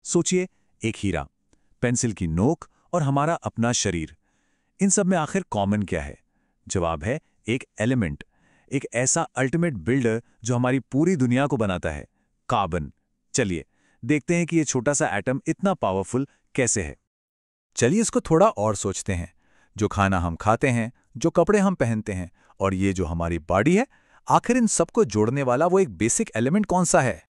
सोचिए, एक हीरा, पेंसिल की नोक और हमारा अपना शरीर। इन सब में आखिर कॉमन क्या है? जवाब है एक एलिमेंट, एक ऐसा अल्टीमेट बिल्डर जो हमारी पूरी दुनिया को बनाता है, कार्बन। चलिए देखते हैं कि ये छोटा सा एटम इतना पावरफुल कैसे है। चलिए इसको थोड़ा और सोचते हैं। जो खाना हम खाते हैं, जो कपड़े हम पहनते हैं और ये जो हमारी बॉडी है, आखिर इन सबको जोड़ने वाला वो एक बेसिक एलिमेंट कौन सा है?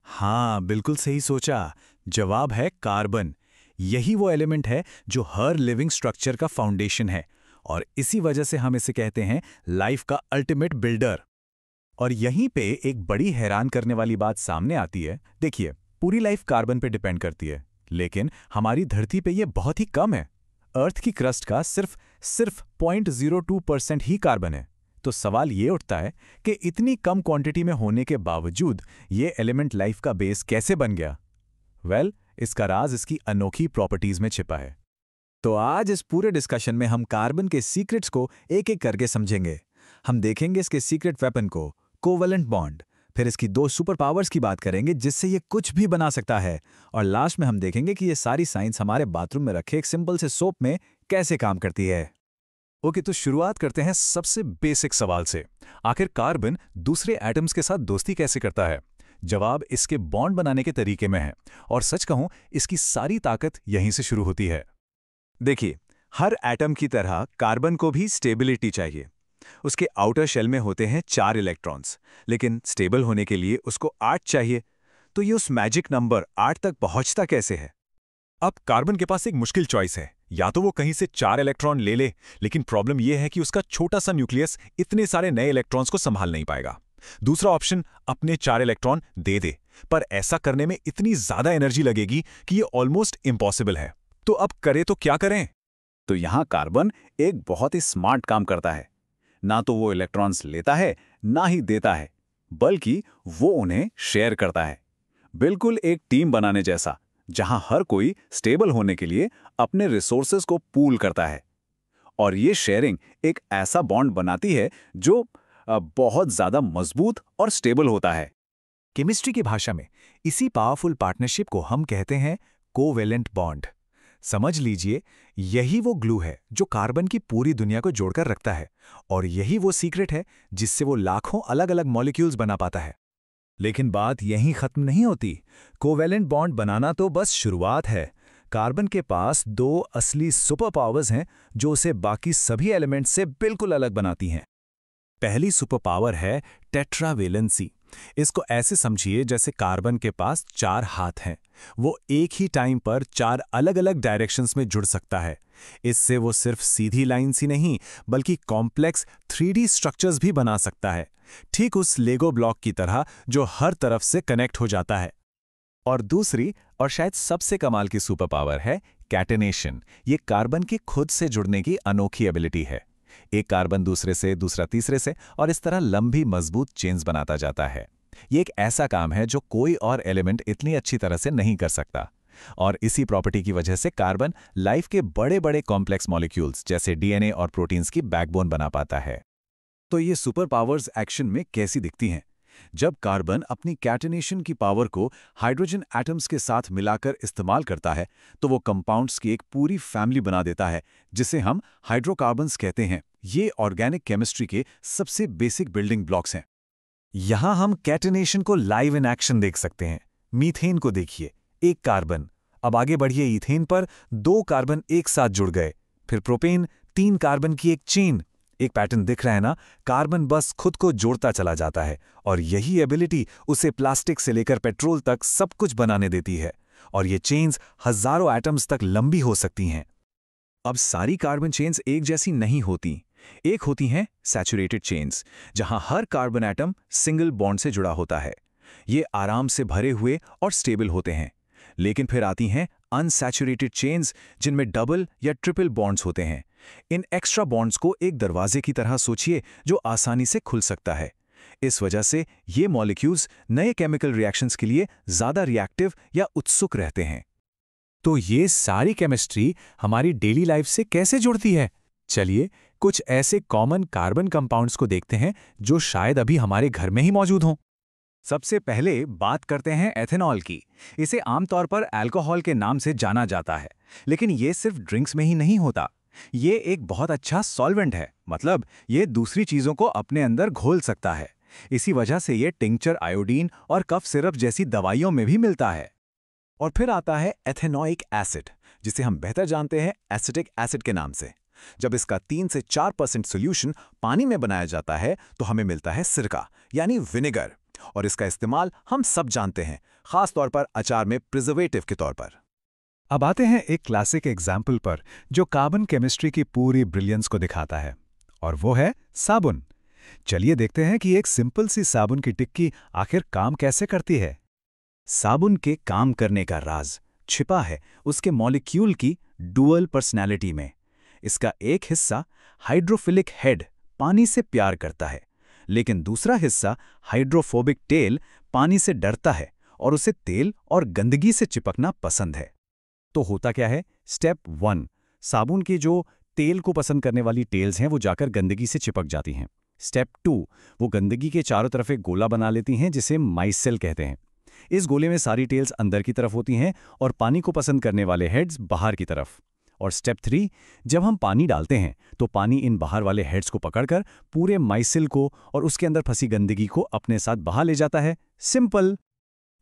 हाँ, बिल्कुल सही सोचा। जवाब है कार्बन। यही वो एलिमेंट है जो हर लिविंग स्ट्रक्चर का फाउंडेशन है और इसी वजह से हम इसे कहते हैं लाइफ का अल्टीमेट बिल्डर। और यहीं पे एक बड़ी हैरान करने वाली बात सामने आती है। देखिए, पूरी लाइफ कार्बन पे डिपेंड करती है, लेकिन हमारी धरती पे ये बहुत ही कम है। अर्थ की क्रस्ट का सिर्फ 0.02% ही कार्बन है। तो सवाल ये उठता है कि इतनी कम क्वांटिटी में होने के बावजूद ये एलिमेंट लाइफ का बेस कैसे बन गया? इसका राज इसकी अनोखी प्रॉपर्टीज में छिपा है। तो आज इस पूरे डिस्कशन में हम कार्बन के सीक्रेट्स को एक एक करके समझेंगे। हम देखेंगे इसके सीक्रेट वेपन को, कोवलेंट बॉन्ड, फिर इसकी 2 सुपर पावर्स की बात करेंगे जिससे ये कुछ भी बना सकता है, और लास्ट में हम देखेंगे कि ये सारी साइंस हमारे बाथरूम में रखे एक सिंपल से सोप में कैसे काम करती है। ओके, तो शुरुआत करते हैं सबसे बेसिक सवाल से। आखिर कार्बन दूसरे एटम्स के साथ दोस्ती कैसे करता है? जवाब इसके बॉन्ड बनाने के तरीके में है, और सच कहूं इसकी सारी ताकत यहीं से शुरू होती है। देखिए, हर एटम की तरह कार्बन को भी स्टेबिलिटी चाहिए। उसके आउटर शेल में होते हैं 4 इलेक्ट्रॉन्स, लेकिन स्टेबल होने के लिए उसको 8 चाहिए। तो ये उस मैजिक नंबर 8 तक पहुंचता कैसे है? अब कार्बन के पास एक मुश्किल चॉइस है। या तो वो कहीं से 4 इलेक्ट्रॉन ले ले, लेकिन प्रॉब्लम यह है कि उसका छोटा सा न्यूक्लियस इतने सारे नए इलेक्ट्रॉन्स को संभाल नहीं पाएगा। दूसरा ऑप्शन, अपने 4 इलेक्ट्रॉन दे, पर ऐसा करने में इतनी ज्यादा एनर्जी लगेगी कि ये ऑलमोस्ट इम्पॉसिबल है। तो अब करे तो क्या करें? तो यहां कार्बन एक बहुत ही स्मार्ट काम करता है। ना तो वो इलेक्ट्रॉन्स लेता है, ना ही देता है, बल्कि वो उन्हें शेयर करता है। बिल्कुल एक टीम बनाने जैसा, जहां हर कोई स्टेबल होने के लिए अपने रिसोर्सेज को पूल करता है। और ये शेयरिंग एक ऐसा बॉन्ड बनाती है जो बहुत ज्यादा मजबूत और स्टेबल होता है। केमिस्ट्री की भाषा में इसी पावरफुल पार्टनरशिप को हम कहते हैं कोवेलेंट बॉन्ड। समझ लीजिए, यही वो ग्लू है जो कार्बन की पूरी दुनिया को जोड़कर रखता है, और यही वो सीक्रेट है जिससे वो लाखों अलग अलग मॉलिक्यूल्स बना पाता है। लेकिन बात यहीं खत्म नहीं होती। कोवेलेंट बॉन्ड बनाना तो बस शुरुआत है। कार्बन के पास 2 असली सुपर पावर्स हैं जो उसे बाकी सभी एलिमेंट्स से बिल्कुल अलग बनाती हैं। पहली सुपर पावर है टेट्रावेलेंसी। इसको ऐसे समझिए जैसे कार्बन के पास 4 हाथ हैं। वो एक ही टाइम पर 4 अलग अलग डायरेक्शंस में जुड़ सकता है। इससे वो सिर्फ सीधी लाइन्स ही नहीं, बल्कि कॉम्प्लेक्स 3D स्ट्रक्चर्स भी बना सकता है, ठीक उस लेगो ब्लॉक की तरह जो हर तरफ से कनेक्ट हो जाता है। और दूसरी और शायद सबसे कमाल की सुपर पावर है कैटेनेशन। ये कार्बन के खुद से जुड़ने की अनोखी एबिलिटी है। एक कार्बन दूसरे से, दूसरा तीसरे से, और इस तरह लंबी मजबूत चेन्स बनाता जाता है। ये एक ऐसा काम है जो कोई और एलिमेंट इतनी अच्छी तरह से नहीं कर सकता। और इसी प्रॉपर्टी की वजह से कार्बन लाइफ के बड़े बड़े कॉम्प्लेक्स मॉलिक्यूल्स जैसे डीएनए और प्रोटीन्स की बैकबोन बना पाता है। तो ये सुपर पावर्स एक्शन में कैसी दिखती हैं? जब कार्बन अपनी कैटेनेशन की पावर को हाइड्रोजन एटम्स के साथ मिलाकर इस्तेमाल करता है, तो वो कंपाउंड्स की एक पूरी फैमिली बना देता है, जिसे हम हाइड्रोकार्बन्स कहते हैं। ये ऑर्गेनिक केमिस्ट्री के सबसे बेसिक बिल्डिंग ब्लॉक्स हैं। यहां हम कैटेनेशन को लाइव इन एक्शन देख सकते हैं। मीथेन को देखिए, एक कार्बन। अब आगे बढ़िए ईथेन पर 2 कार्बन एक साथ जुड़ गए। फिर प्रोपेन, 3 कार्बन की एक चेन। एक पैटर्न दिख रहा है ना? कार्बन बस खुद को जोड़ता चला जाता है, और यही एबिलिटी उसे प्लास्टिक से लेकर पेट्रोल तक सब कुछ बनाने देती है। और ये चेन्स हजारों एटम्स तक लंबी हो सकती हैं। अब सारी कार्बन चेन्स एक जैसी नहीं होती। एक होती हैं सैचुरेटेड चेन्स, जहां हर कार्बन एटम सिंगल बॉन्ड से जुड़ा होता है। ये आराम से भरे हुए और स्टेबल होते हैं। लेकिन फिर आती हैं अनसैचुरेटेड चेन्स, जिनमें डबल या ट्रिपल बॉन्ड्स होते हैं। इन एक्स्ट्रा बॉन्ड्स को एक दरवाजे की तरह सोचिए जो आसानी से खुल सकता है। इस वजह से ये मॉलिक्यूल्स नए केमिकल रिएक्शंस के लिए ज्यादा रिएक्टिव या उत्सुक रहते हैं। तो ये सारी केमिस्ट्री हमारी डेली लाइफ से कैसे जुड़ती है? चलिए कुछ ऐसे कॉमन कार्बन कंपाउंड्स को देखते हैं जो शायद अभी हमारे घर में ही मौजूद हों। सबसे पहले बात करते हैं एथेनॉल की। इसे आमतौर पर अल्कोहल के नाम से जाना जाता है, लेकिन ये सिर्फ ड्रिंक्स में ही नहीं होता। ये एक बहुत अच्छा सॉल्वेंट है, मतलब ये दूसरी चीज़ों को अपने अंदर घोल सकता है। इसी वजह से ये टिंक्चर, आयोडीन और कफ सिरप जैसी दवाइयों में भी मिलता है। और फिर आता है एथेनोइक एसिड, जिसे हम बेहतर जानते हैं एसिटिक एसिड के नाम से। जब इसका 3 से 4% सोल्यूशन पानी में बनाया जाता है तो हमें मिलता है सिरका, यानी विनेगर। और इसका इस्तेमाल हम सब जानते हैं, खास तौर पर अचार में प्रिजर्वेटिव के तौर पर। अब आते हैं एक क्लासिक एग्जाम्पल पर जो कार्बन केमिस्ट्री की पूरी ब्रिलियंस को दिखाता है, और वो है साबुन। चलिए देखते हैं कि एक सिंपल सी साबुन की टिक्की आखिर काम कैसे करती है। साबुन के काम करने का राज छिपा है उसके मॉलिक्यूल की डुअल पर्सनैलिटी में। इसका एक हिस्सा हाइड्रोफिलिक हेड पानी से प्यार करता है, लेकिन दूसरा हिस्सा हाइड्रोफोबिक टेल पानी से डरता है और उसे तेल और गंदगी से चिपकना पसंद है। तो होता क्या है? स्टेप 1, साबुन की जो तेल को पसंद करने वाली टेल्स हैं वो जाकर गंदगी से चिपक जाती हैं। स्टेप 2, वो गंदगी के चारों तरफ एक गोला बना लेती हैं जिसे माइसेल कहते हैं। इस गोले में सारी टेल्स अंदर की तरफ होती हैं और पानी को पसंद करने वाले हेड्स बाहर की तरफ। और स्टेप 3, जब हम पानी डालते हैं तो पानी इन बाहर वाले हेड्स को पकड़कर पूरे माइसेल को और उसके अंदर फंसी गंदगी को अपने साथ बहा ले जाता है। सिंपल।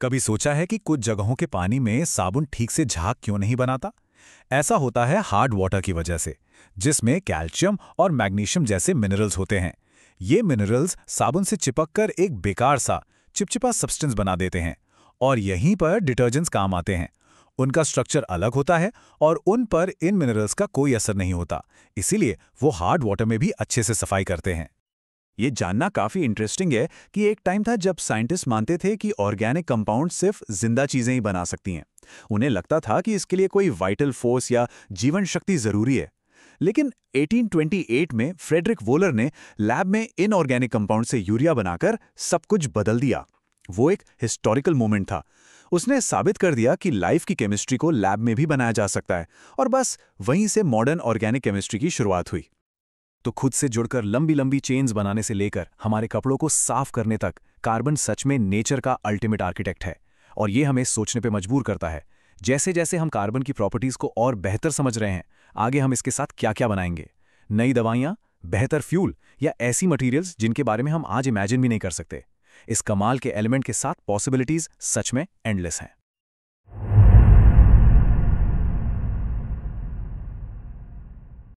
कभी सोचा है कि कुछ जगहों के पानी में साबुन ठीक से झाग क्यों नहीं बनाता? ऐसा होता है हार्ड वाटर की वजह से, जिसमें कैल्शियम और मैग्नीशियम जैसे मिनरल्स होते हैं। ये मिनरल्स साबुन से चिपककर एक बेकार सा चिपचिपा सब्सटेंस बना देते हैं, और यहीं पर डिटर्जेंट्स काम आते हैं। उनका स्ट्रक्चर अलग होता है और उन पर इन मिनरल्स का कोई असर नहीं होता, इसीलिए वो हार्ड वाटर में भी अच्छे से सफाई करते हैं। ये जानना काफी इंटरेस्टिंग है कि एक टाइम था जब साइंटिस्ट मानते थे कि ऑर्गेनिक कंपाउंड सिर्फ जिंदा चीजें ही बना सकती हैं। उन्हें लगता था कि इसके लिए कोई वाइटल फोर्स या जीवन शक्ति जरूरी है। लेकिन 1828 में फ्रेडरिक वोलर ने लैब में इनऑर्गेनिक कंपाउंड से यूरिया बनाकर सब कुछ बदल दिया। वो एक हिस्टोरिकल मोमेंट था। उसने साबित कर दिया कि लाइफ की केमिस्ट्री को लैब में भी बनाया जा सकता है, और बस वहीं से मॉडर्न ऑर्गेनिक केमिस्ट्री की शुरुआत हुई। तो खुद से जुड़कर लंबी लंबी चेन्स बनाने से लेकर हमारे कपड़ों को साफ करने तक कार्बन सच में नेचर का अल्टीमेट आर्किटेक्ट है। और ये हमें सोचने पे मजबूर करता है, जैसे जैसे हम कार्बन की प्रॉपर्टीज को और बेहतर समझ रहे हैं, आगे हम इसके साथ क्या क्या बनाएंगे। नई दवाइयाँ, बेहतर फ्यूल, या ऐसी मटीरियल्स जिनके बारे में हम आज इमेजिन भी नहीं कर सकते। इस कमाल के एलिमेंट के साथ पॉसिबिलिटीज सच में एंडलेस हैं।